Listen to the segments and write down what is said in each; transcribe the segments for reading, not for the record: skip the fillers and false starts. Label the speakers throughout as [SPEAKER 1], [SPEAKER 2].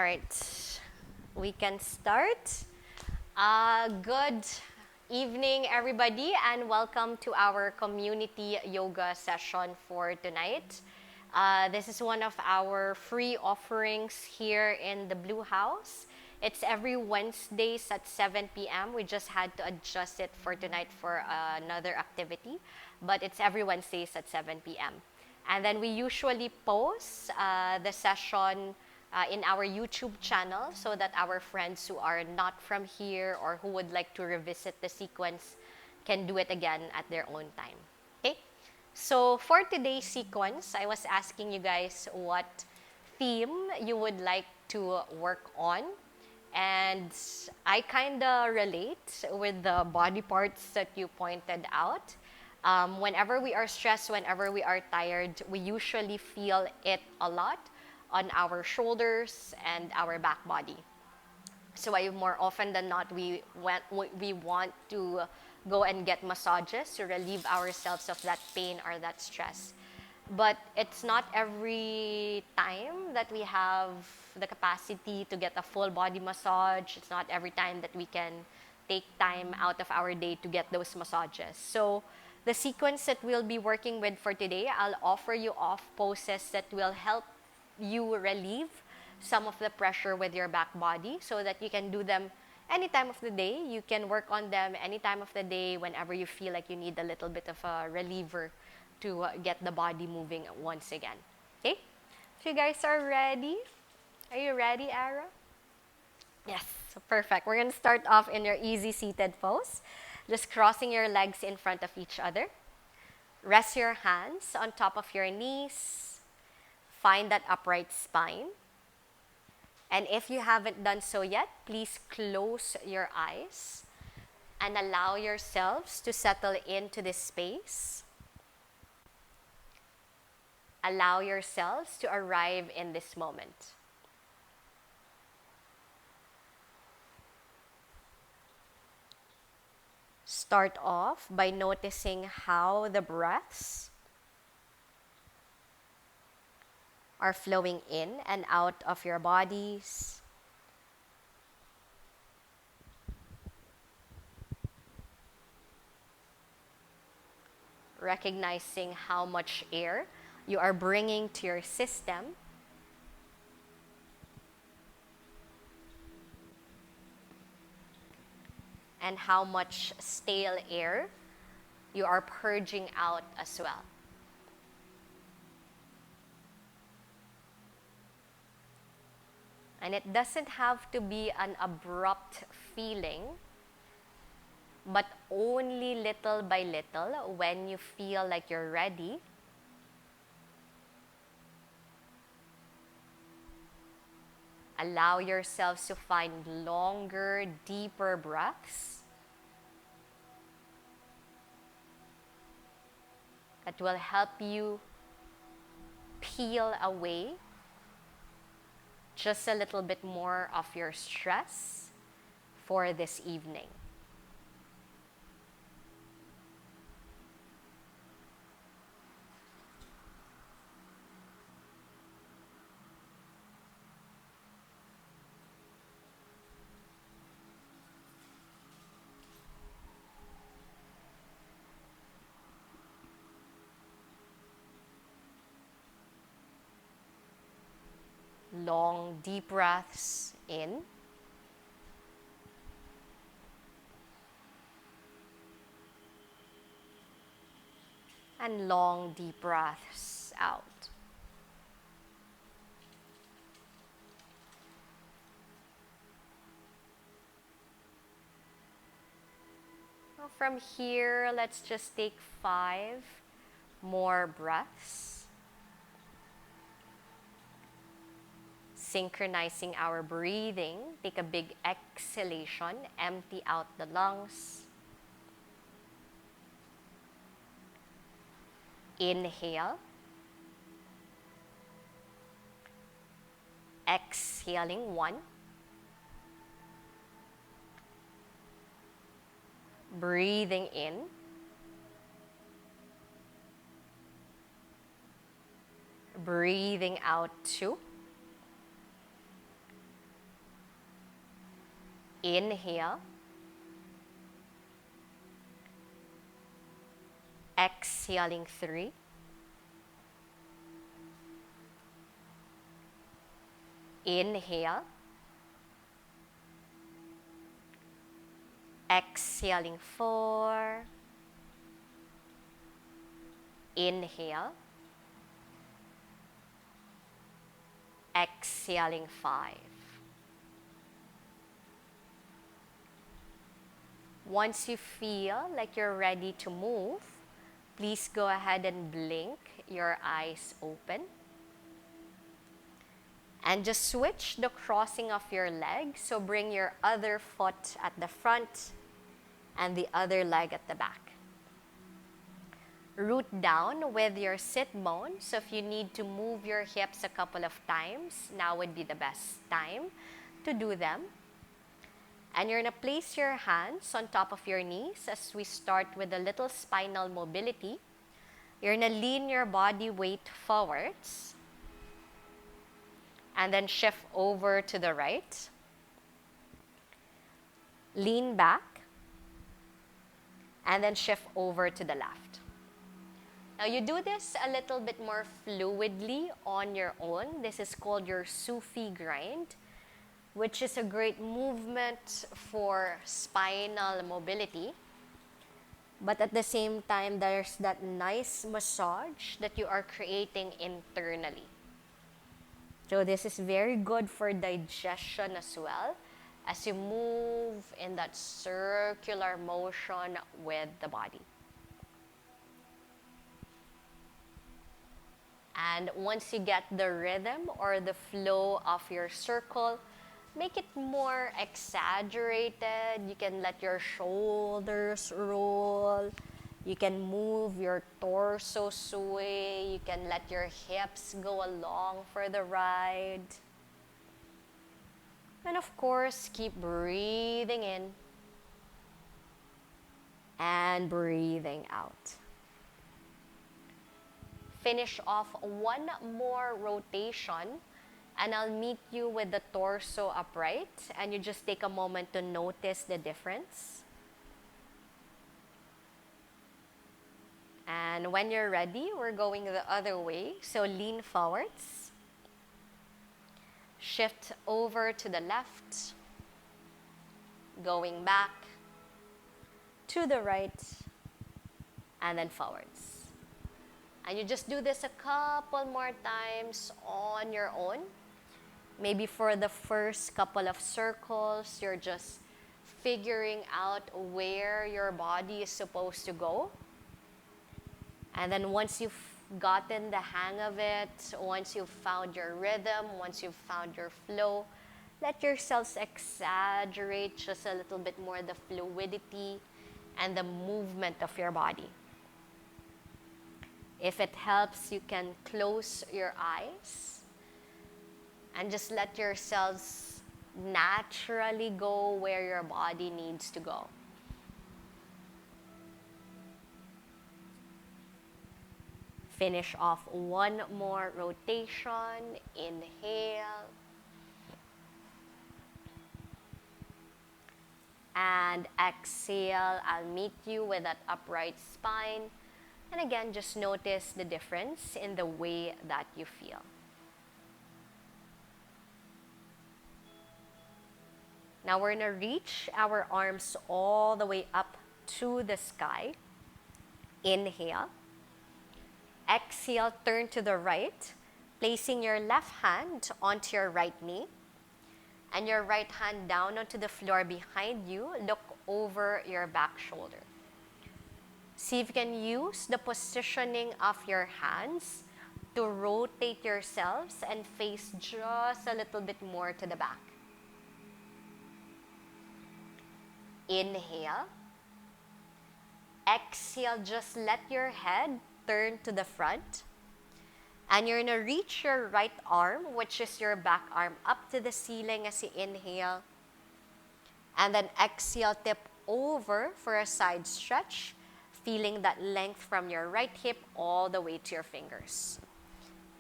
[SPEAKER 1] right, we can start. Good evening, everybody, and welcome to our community yoga session for tonight. This is one of our free offerings here in the Blue House. It's every Wednesdays at 7 p.m. We just had to adjust it for tonight for another activity, but it's every Wednesdays at 7 p.m. And then we usually post the session in our YouTube channel so that our friends who are not from here or who would like to revisit the sequence can do it again at their own time. Okay? So for today's sequence, I was asking you guys what theme you would like to work on. And I kind of relate with the body parts that you pointed out. Whenever we are stressed, whenever we are tired, we usually feel it a lot on our shoulders and our back body. So more often than not, we want to go and get massages to relieve ourselves of that pain or that stress. But it's not every time that we have the capacity to get a full body massage. It's not every time that we can take time out of our day to get those massages. So the sequence that we'll be working with for today, I'll offer you off poses that will help you relieve some of the pressure with your back body so that you can do them any time of the day. You can work on them any time of the day whenever you feel like you need a little bit of a reliever to get the body moving once again. Okay? So you guys are ready? Are you ready, Ara? Yes, so perfect. We're going to start off in your easy seated pose. Just crossing your legs in front of each other. Rest your hands on top of your knees. Find that upright spine. And if you haven't done so yet, please close your eyes and allow yourselves to settle into this space. Allow yourselves to arrive in this moment. Start off by noticing how the breaths are flowing in and out of your bodies. Recognizing how much air you are bringing to your system. And how much stale air you are purging out as well. And it doesn't have to be an abrupt feeling, but only little by little, when you feel like you're ready, allow yourselves to find longer, deeper breaths that will help you peel away just a little bit more of your stress for this evening. Long, deep breaths in. And long, deep breaths out. Well, from here, let's just take 5 more breaths. Synchronizing our breathing, take a big exhalation, empty out the lungs. Inhale. Exhaling 1. Breathing in. Breathing out 2. Inhale. Exhaling 3. Inhale. Exhaling 4. Inhale. Exhaling 5. Once you feel like you're ready to move, please go ahead and blink your eyes open. And just switch the crossing of your legs. So bring your other foot at the front and the other leg at the back. Root down with your sit bone. So if you need to move your hips a couple of times, now would be the best time to do them. And you're going to place your hands on top of your knees as we start with a little spinal mobility. You're going to lean your body weight forwards and then shift over to the right. Lean back and then shift over to the left. Now you do this a little bit more fluidly on your own. This is called your Sufi grind, which is a great movement for spinal mobility. But at the same time, there's that nice massage that you are creating internally. So this is very good for digestion as well, as you move in that circular motion with the body. And once you get the rhythm or the flow of your circle, make it more exaggerated. You can let your shoulders roll. You can move your torso sway. You can let your hips go along for the ride. And of course, keep breathing in and breathing out. Finish off one more rotation, and I'll meet you with the torso upright, and you just take a moment to notice the difference. And when you're ready, we're going the other way. So lean forwards. Shift over to the left. Going back to the right, and then forwards. And you just do this a couple more times on your own. Maybe for the first couple of circles, you're just figuring out where your body is supposed to go. And then once you've gotten the hang of it, once you've found your rhythm, once you've found your flow, let yourselves exaggerate just a little bit more the fluidity and the movement of your body. If it helps, you can close your eyes and just let yourselves naturally go where your body needs to go. Finish off one more rotation. Inhale. And exhale. I'll meet you with that upright spine. And again, just notice the difference in the way that you feel. Now we're going to reach our arms all the way up to the sky. Inhale. Exhale, turn to the right, placing your left hand onto your right knee and your right hand down onto the floor behind you. Look over your back shoulder. See if you can use the positioning of your hands to rotate yourselves and face just a little bit more to the back. Inhale. Exhale, just let your head turn to the front. And you're going to reach your right arm, which is your back arm, up to the ceiling as you inhale. And then exhale, tip over for a side stretch, feeling that length from your right hip all the way to your fingers.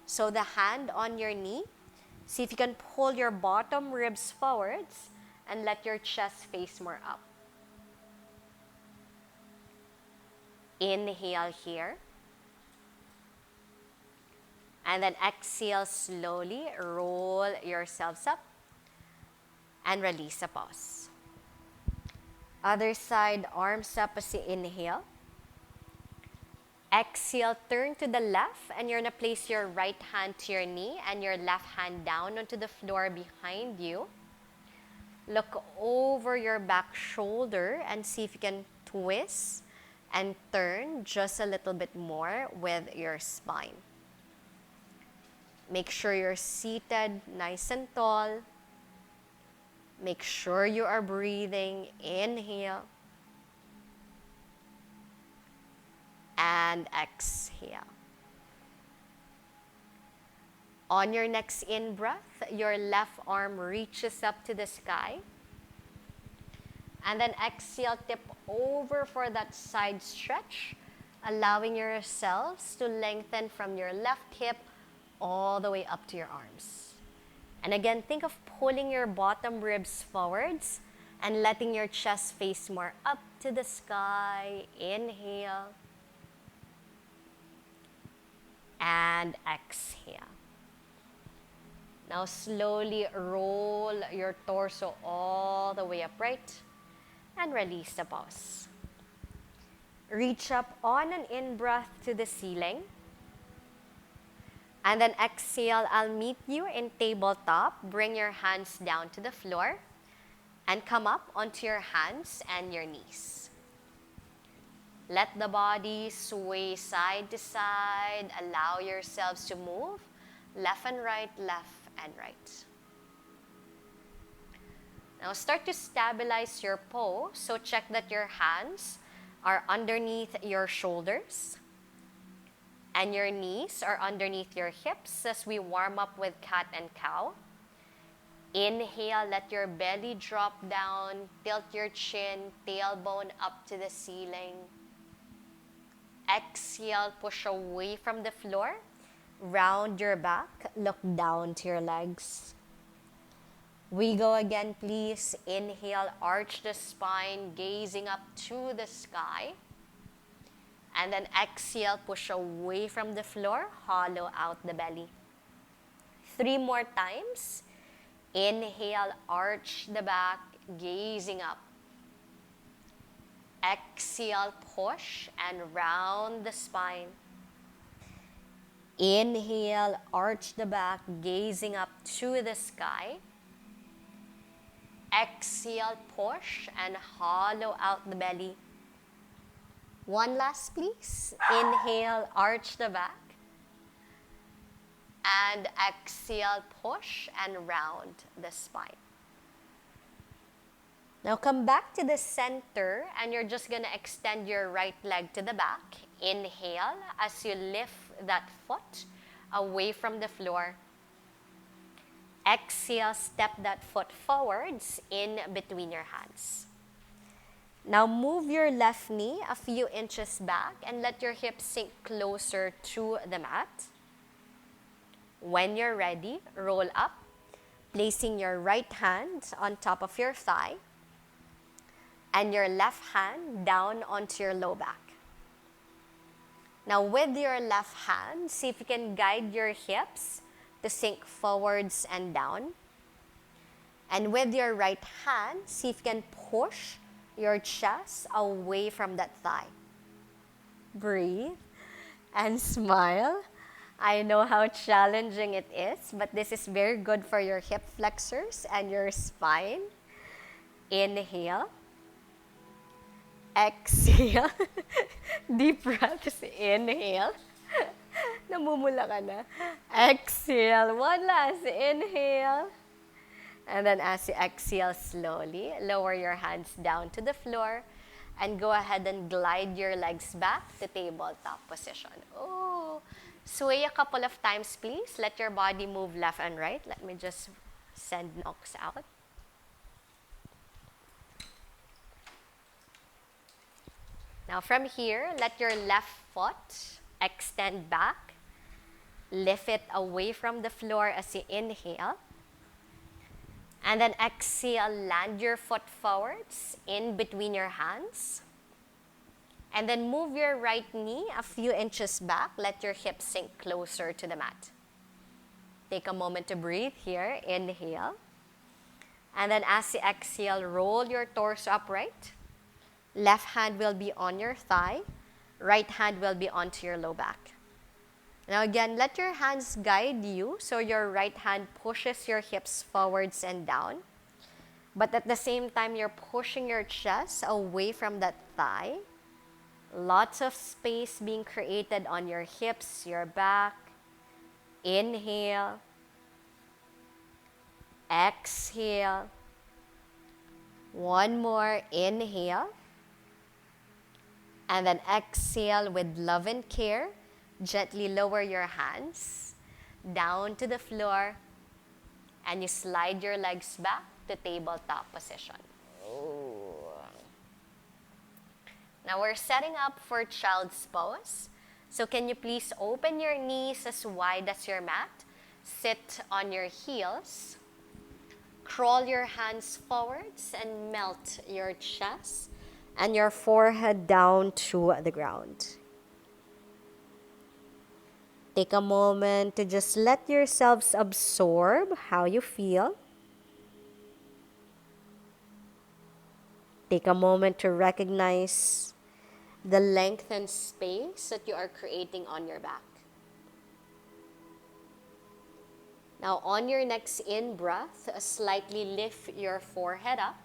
[SPEAKER 1] So the hand on your knee, see if you can pull your bottom ribs forwards and let your chest face more up. Inhale here. And then exhale slowly, roll yourselves up and release a pause. Other side, arms up as you inhale. Exhale, turn to the left, and you're gonna place your right hand to your knee and your left hand down onto the floor behind you. Look over your back shoulder and see if you can twist and turn just a little bit more with your spine. Make sure you're seated nice and tall. Make sure you are breathing. Inhale. And exhale. On your next in-breath, your left arm reaches up to the sky. And then exhale, tip over for that side stretch, allowing yourselves to lengthen from your left hip all the way up to your arms. And again, think of pulling your bottom ribs forwards and letting your chest face more up to the sky. Inhale. And exhale. Now slowly roll your torso all the way upright and release the pause. Reach up on an in-breath to the ceiling. And then exhale, I'll meet you in tabletop. Bring your hands down to the floor and come up onto your hands and your knees. Let the body sway side to side. Allow yourselves to move left and right, left and right. Now start to stabilize your pose. So check that your hands are underneath your shoulders and your knees are underneath your hips as we warm up with cat and cow. Inhale, let your belly drop down, tilt your chin, tailbone up to the ceiling. Exhale, push away from the floor, round your back, look down to your legs. We go again, please. Inhale, arch the spine, gazing up to the sky. And then exhale, push away from the floor, hollow out the belly. 3 more times. Inhale, arch the back, gazing up. Exhale, push and round the spine. Inhale, arch the back, gazing up to the sky. Exhale, push and hollow out the belly. One last, please. Inhale, arch the back. And exhale, push and round the spine. Now come back to the center and you're just gonna extend your right leg to the back. Inhale as you lift that foot away from the floor. Exhale, step that foot forwards in between your hands. Now move your left knee a few inches back and let your hips sink closer to the mat. When you're ready, roll up, placing your right hand on top of your thigh and your left hand down onto your low back. Now with your left hand, see if you can guide your hips to sink forwards and down. And with your right hand, see if you can push your chest away from that thigh. Breathe and smile. I know how challenging it is, but this is very good for your hip flexors and your spine. Inhale. Exhale. Deep breaths. Inhale. Namumula ka na. Exhale. One last. Inhale. And then as you exhale slowly, lower your hands down to the floor and go ahead and glide your legs back to tabletop position. Oh, sway a couple of times, please. Let your body move left and right. Let me just send Nox out. Now from here, let your left foot extend back. Lift it away from the floor as you inhale. And then exhale, land your foot forwards in between your hands. And then move your right knee a few inches back. Let your hips sink closer to the mat. Take a moment to breathe here. Inhale. And then as you exhale, roll your torso upright. Left hand will be on your thigh. Right hand will be onto your low back. Now again, let your hands guide you so your right hand pushes your hips forwards and down. But at the same time, you're pushing your chest away from that thigh. Lots of space being created on your hips, your back. Inhale. Exhale. One more. Inhale. And then exhale with love and care. Gently lower your hands down to the floor. And you slide your legs back to tabletop position. Now we're setting up for child's pose. So can you please open your knees as wide as your mat? Sit on your heels. Crawl your hands forwards and melt your chest and your forehead down to the ground. Take a moment to just let yourselves absorb how you feel. Take a moment to recognize the length and space that you are creating on your back. Now on your next in-breath, slightly lift your forehead up.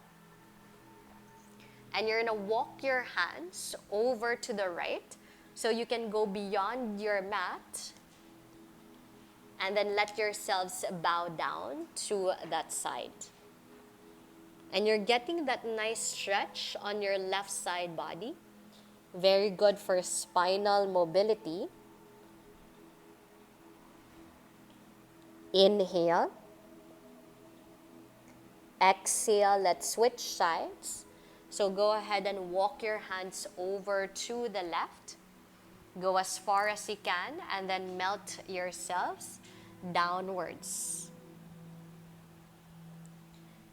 [SPEAKER 1] And you're going to walk your hands over to the right so you can go beyond your mat. And then let yourselves bow down to that side. And you're getting that nice stretch on your left side body. Very good for spinal mobility. Inhale. Exhale, let's switch sides. So go ahead and walk your hands over to the left. Go as far as you can and then melt yourselves downwards.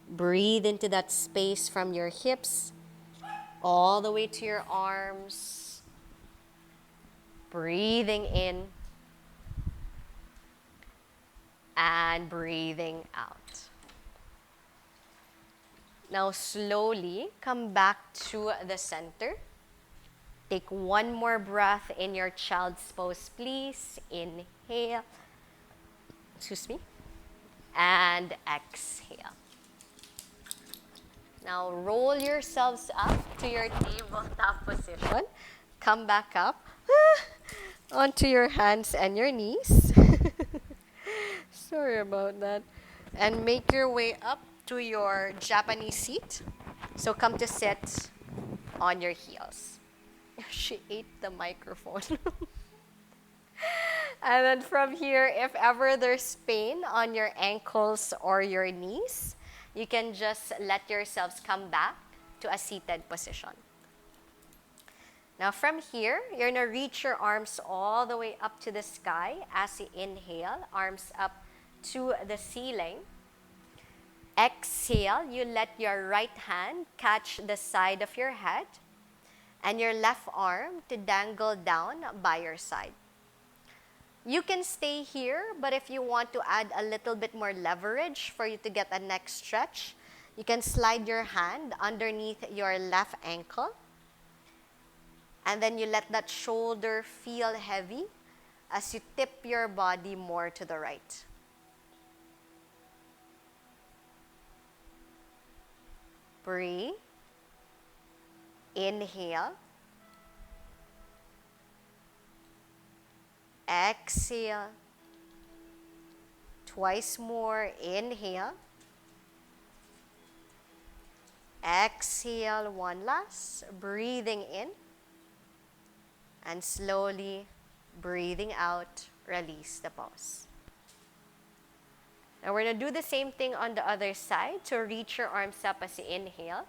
[SPEAKER 1] Breathe into that space from your hips all the way to your arms. Breathing in and breathing out. Now slowly come back to the center. Take one more breath in your child's pose, please. Inhale. Excuse me. And exhale. Now roll yourselves up to your tabletop position. Come back up onto your hands and your knees. Sorry about that. And make your way up to your Japanese seat. So come to sit on your heels. She ate the microphone. And then from here, if ever there's pain on your ankles or your knees, you can just let yourselves come back to a seated position. Now from here, you're going to reach your arms all the way up to the sky as you inhale, arms up to the ceiling. Exhale, you let your right hand catch the side of your head and your left arm to dangle down by your side. You can stay here, but if you want to add a little bit more leverage for you to get a neck stretch, you can slide your hand underneath your left ankle. And then you let that shoulder feel heavy as you tip your body more to the right. Breathe. Inhale. Exhale. Twice more. Inhale. Exhale. One last. Breathing in. And slowly breathing out. Release the pause. Now we're going to do the same thing on the other side. So reach your arms up as you inhale.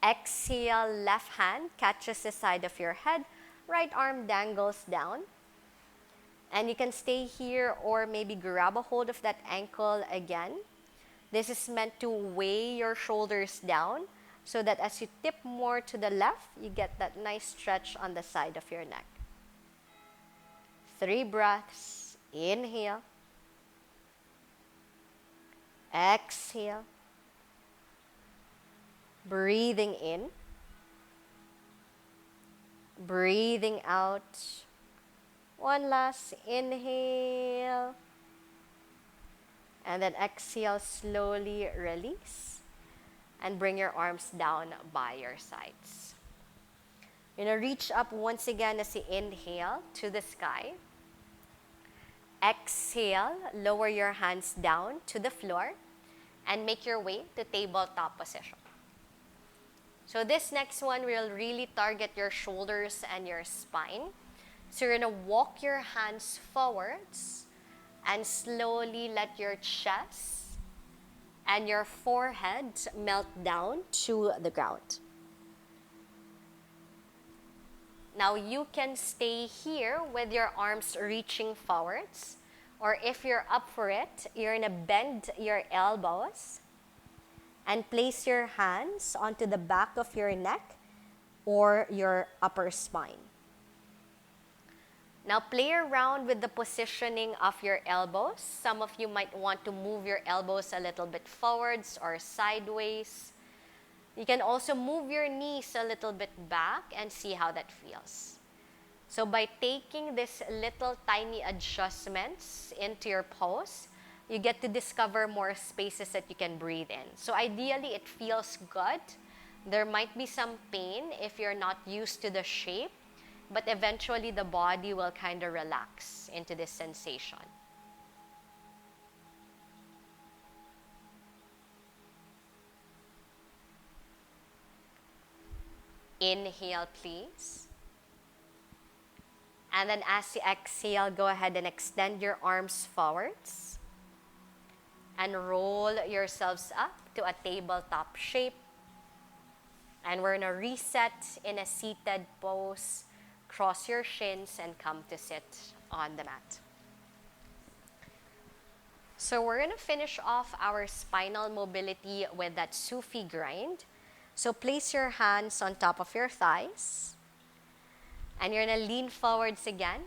[SPEAKER 1] Exhale, left hand catches the side of your head. Right arm dangles down. And you can stay here or maybe grab a hold of that ankle again This is meant to weigh your shoulders down so that as you tip more to the left, you get that nice stretch on the side of your neck. 3 breaths. Inhale. Exhale. Breathing in. Breathing out. One last inhale. And then exhale, slowly release. And bring your arms down by your sides. You're going to reach up once again as you inhale to the sky. Exhale, lower your hands down to the floor and make your way to tabletop position. So this next one will really target your shoulders and your spine. So you're going to walk your hands forwards and slowly let your chest and your forehead melt down to the ground. Now you can stay here with your arms reaching forwards, or if you're up for it, you're gonna bend your elbows and place your hands onto the back of your neck or your upper spine. Now play around with the positioning of your elbows. Some of you might want to move your elbows a little bit forwards or sideways. You can also move your knees a little bit back and see how that feels. So by taking these little tiny adjustments into your pose, you get to discover more spaces that you can breathe in. So ideally, it feels good. There might be some pain if you're not used to the shape, but eventually the body will kind of relax into this sensation. Inhale, please. And then as you exhale, go ahead and extend your arms forwards. And roll yourselves up to a tabletop shape. And we're going to reset in a seated pose. Cross your shins and come to sit on the mat. So we're going to finish off our spinal mobility with that Sufi grind. So place your hands on top of your thighs. And you're going to lean forwards again.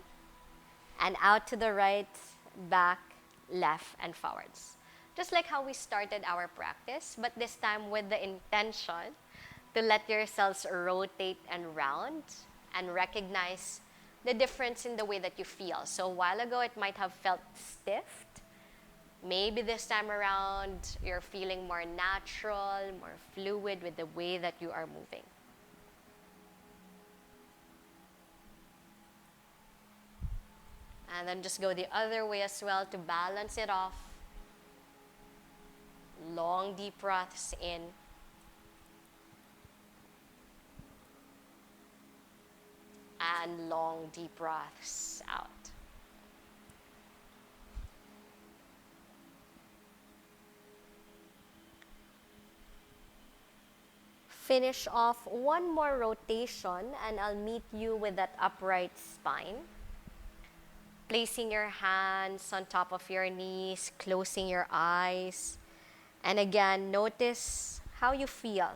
[SPEAKER 1] And out to the right, back, left, and forwards. Just like how we started our practice, but this time with the intention to let yourselves rotate and round and recognize the difference in the way that you feel. So a while ago, it might have felt stiff. Maybe this time around, you're feeling more natural, more fluid with the way that you are moving. And then just go the other way as well to balance it off. Long, deep breaths in. And long, deep breaths out. Finish off one more rotation and I'll meet you with that upright spine. Placing your hands on top of your knees, closing your eyes. And again, notice how you feel.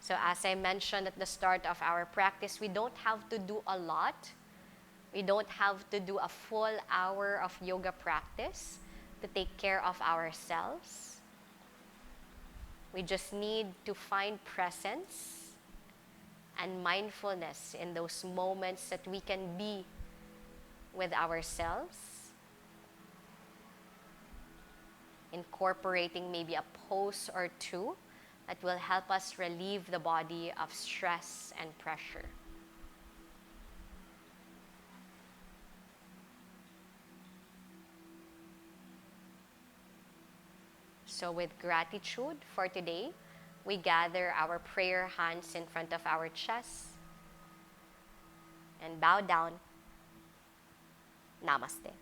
[SPEAKER 1] So as I mentioned at the start of our practice, we don't have to do a lot. We don't have to do a full hour of yoga practice to take care of ourselves. We just need to find presence and mindfulness in those moments that we can be with ourselves. Incorporating maybe a pose or two that will help us relieve the body of stress and pressure. So with gratitude for today, we gather our prayer hands in front of our chest and bow down. Namaste.